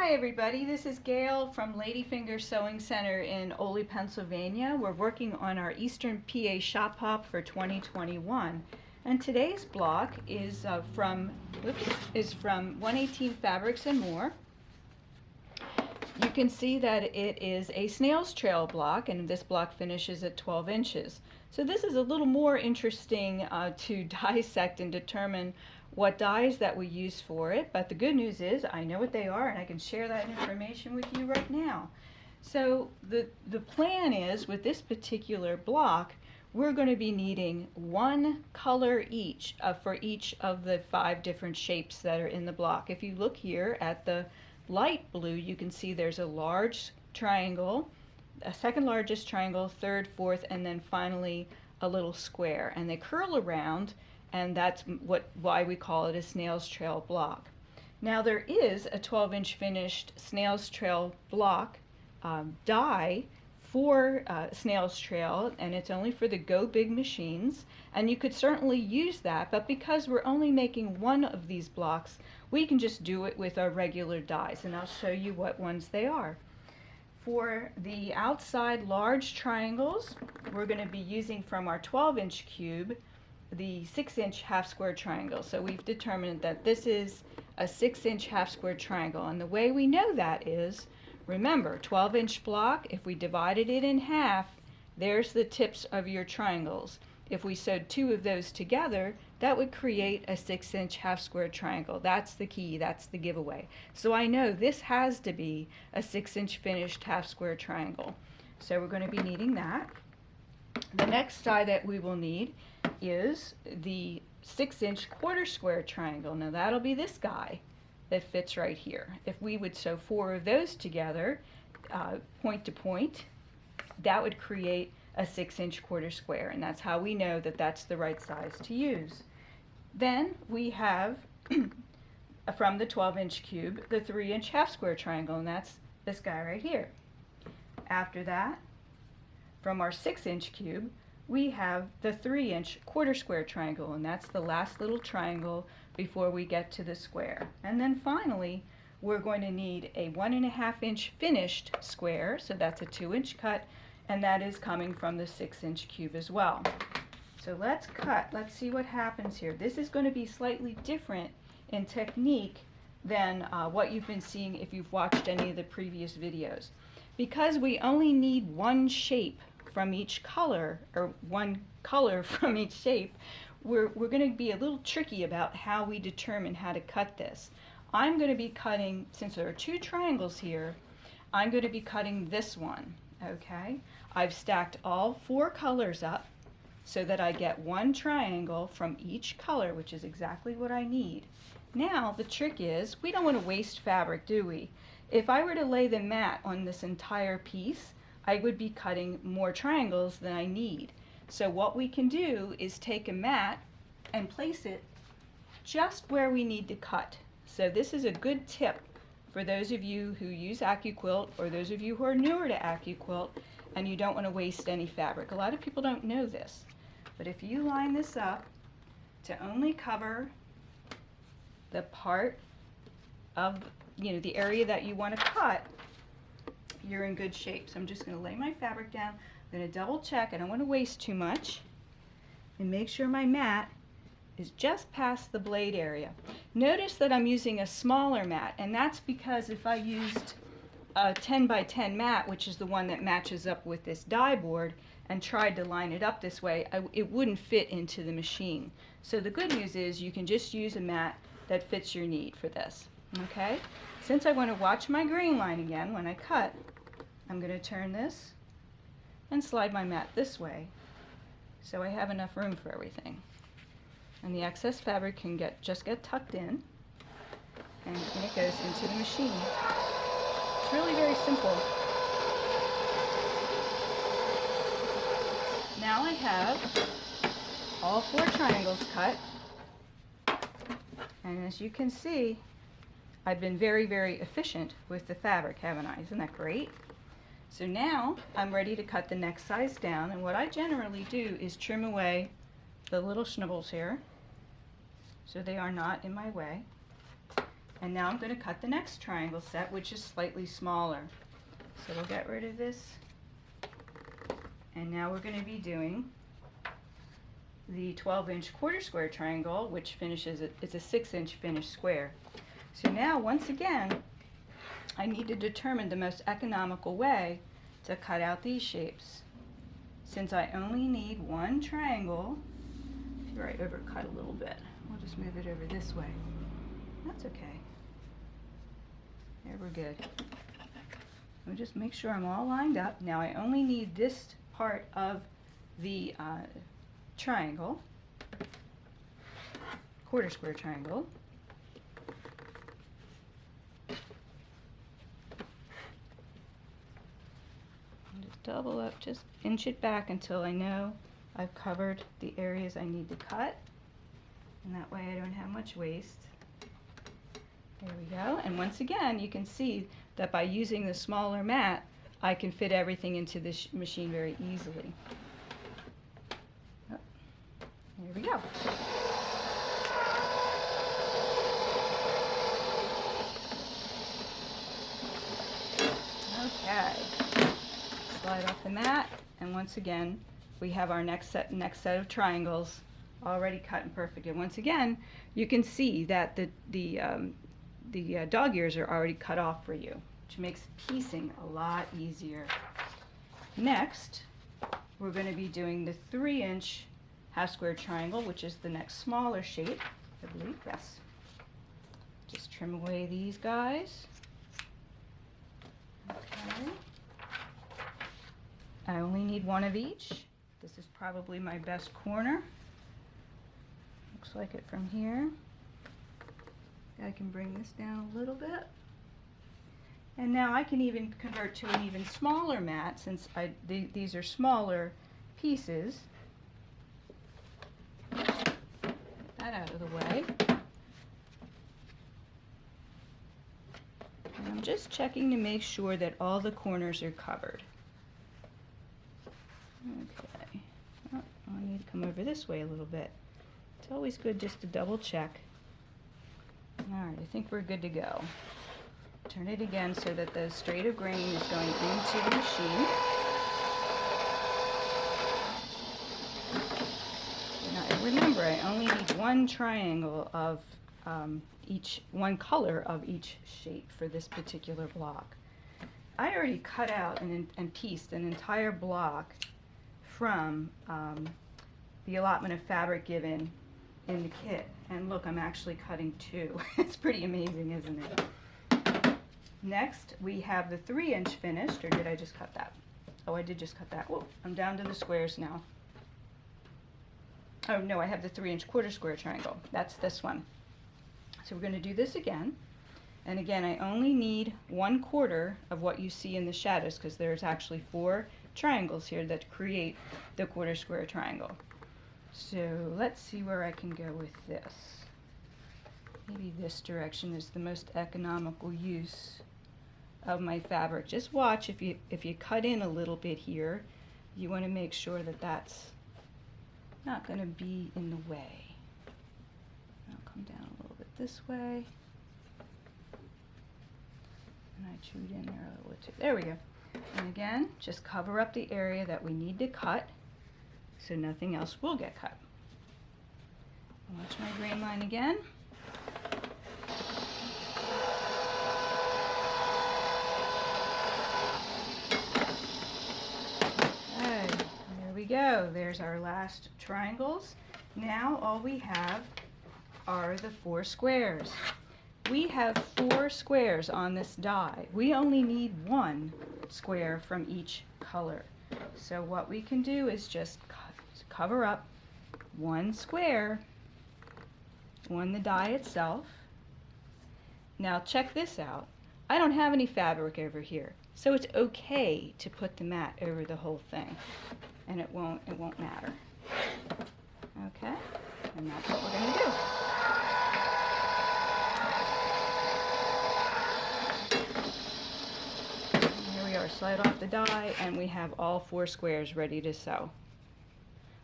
Hi everybody, this is Gail from Ladyfingers Sewing Center in Ole, Pennsylvania. We're working on our Eastern PA Shop Hop for 2021. And today's block is from 118 Fabrics and More. You can see that it is a snail's trail block, and this block finishes at 12 inches. So this is a little more interesting to dissect and determine what dyes that we use for it, but the good news is I know what they are and I can share that information with you right now. So the plan is, with this particular block, we're going to be needing one color each for each of the 5 different shapes that are in the block. If you look here at the light blue, you can see there's a large triangle, a second largest triangle, third, fourth, and then finally a little square, and they curl around, and that's why we call it a snail's trail block. Now there is a 12-inch finished snail's trail block die for snail's trail, and it's only for the Go Big machines, and you could certainly use that, but because we're only making one of these blocks, we can just do it with our regular dies, and I'll show you what ones they are. For the outside large triangles, we're going to be using from our 12-inch cube the 6-inch half square triangle. So we've determined that this is a 6-inch half square triangle, and the way we know that is, remember, 12-inch block, if we divided it in half, there's the tips of your triangles. If we sewed 2 of those together, that would create a 6-inch half square triangle. That's the key, that's the giveaway. So I know this has to be a 6-inch finished half square triangle. So we're going to be needing that. The next die that we will need is the 6-inch quarter square triangle. Now that'll be this guy that fits right here. If we would sew 4 of those together, point to point, that would create a 6-inch quarter square, and that's how we know that that's the right size to use. Then we have from the 12-inch cube the 3-inch half square triangle, and that's this guy right here. After that, from our 6-inch cube, we have the 3-inch quarter square triangle, and that's the last little triangle before we get to the square. And then finally, we're going to need a 1.5-inch finished square, so that's a 2-inch cut, and that is coming from the 6-inch cube as well. So let's cut. Let's see what happens here. This is going to be slightly different in technique than what you've been seeing if you've watched any of the previous videos. Because we only need one shape from each color, or one color from each shape, we're going to be a little tricky about how we determine how to cut this. I'm going to be cutting, since there are 2 triangles here, I'm going to be cutting this one, okay? I've stacked all 4 colors up so that I get one triangle from each color, which is exactly what I need. Now the trick is, we don't want to waste fabric, do we? If I were to lay the mat on this entire piece, I would be cutting more triangles than I need. So what we can do is take a mat and place it just where we need to cut. So this is a good tip for those of you who use AccuQuilt, or those of you who are newer to AccuQuilt and you don't want to waste any fabric. A lot of people don't know this, but if you line this up to only cover the part of, the area that you want to cut, you're in good shape. So I'm just going to lay my fabric down. I'm going to double check. I don't want to waste too much, and make sure my mat is just past the blade area. Notice that I'm using a smaller mat, and that's because if I used a 10 by 10 mat, which is the one that matches up with this die board, and tried to line it up this way, it wouldn't fit into the machine. So the good news is you can just use a mat that fits your need for this. Okay? Since I want to watch my grain line again when I cut, I'm going to turn this and slide my mat this way so I have enough room for everything. And the excess fabric can just get tucked in, and it goes into the machine. It's really very simple. Now I have all 4 triangles cut, and as you can see, I've been very, very efficient with the fabric, haven't I? Isn't that great? So now I'm ready to cut the next size down, and what I generally do is trim away the little schnibbles here so they are not in my way. And now I'm going to cut the next triangle set, which is slightly smaller. So we'll get rid of this. And now we're going to be doing the 12-inch quarter square triangle, which finishes, it's a 6-inch finished square. So now, once again, I need to determine the most economical way to cut out these shapes. Since I only need one triangle, here I overcut a little bit. We'll just move it over this way. That's okay. There, we're good. We'll just make sure I'm all lined up. Now I only need this part of the triangle, quarter square triangle. Just double up, just inch it back until I know I've covered the areas I need to cut, and that way I don't have much waste. There we go. And once again, you can see that by using the smaller mat, I can fit everything into this machine very easily. Oh, there we go. Okay. Slide off the mat, and once again, we have our next set of triangles already cut and perfect. And once again, you can see that the dog ears are already cut off for you, which makes piecing a lot easier. Next, we're going to be doing the 3-inch half square triangle, which is the next smaller shape, I believe. Yes. Just trim away these guys. Okay. I only need one of each. This is probably my best corner. Looks like it from here. I can bring this down a little bit. And now I can even convert to an even smaller mat, since these are smaller pieces. Get that out of the way. And I'm just checking to make sure that all the corners are covered. Okay. Oh, I need to come over this way a little bit. It's always good just to double check. Alright, I think we're good to go. Turn it again so that the straight of grain is going into the machine. Now remember, I only need one triangle of one color of each shape for this particular block. I already cut out and pieced an entire block from the allotment of fabric given in the kit. And look, I'm actually cutting 2. It's pretty amazing, isn't it? Next, we have the 3-inch finished, or did I just cut that? Oh, I did just cut that. Whoa, I'm down to the squares now. Oh no, I have the 3-inch quarter square triangle. That's this one. So we're going to do this again. And again, I only need 1/4 of what you see in the shadows, because there's actually 4 triangles here that create the quarter square triangle. So let's see where I can go with this. Maybe this direction is the most economical use of my fabric. Just watch, if you cut in a little bit here, you want to make sure that that's not going to be in the way. I'll come down a little bit this way. And I chewed in there a little bit too. There we go. And again, just cover up the area that we need to cut, so nothing else will get cut. Watch my grain line again. Okay, there we go. There's our last triangles. Now all we have are the 4 squares. We have 4 squares on this die. We only need 1 square from each color. So what we can do is just cover up 1 square on the die itself. Now check this out. I don't have any fabric over here, so it's okay to put the mat over the whole thing, and it won't matter. Okay, and that's what we're going to do. Slide off the die, and we have all 4 squares ready to sew.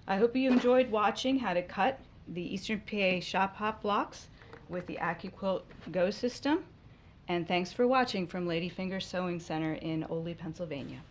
I hope you enjoyed watching how to cut the Eastern PA Shop Hop blocks with the AccuQuilt Go system. And thanks for watching from Ladyfingers Sewing Center in Ole, Pennsylvania.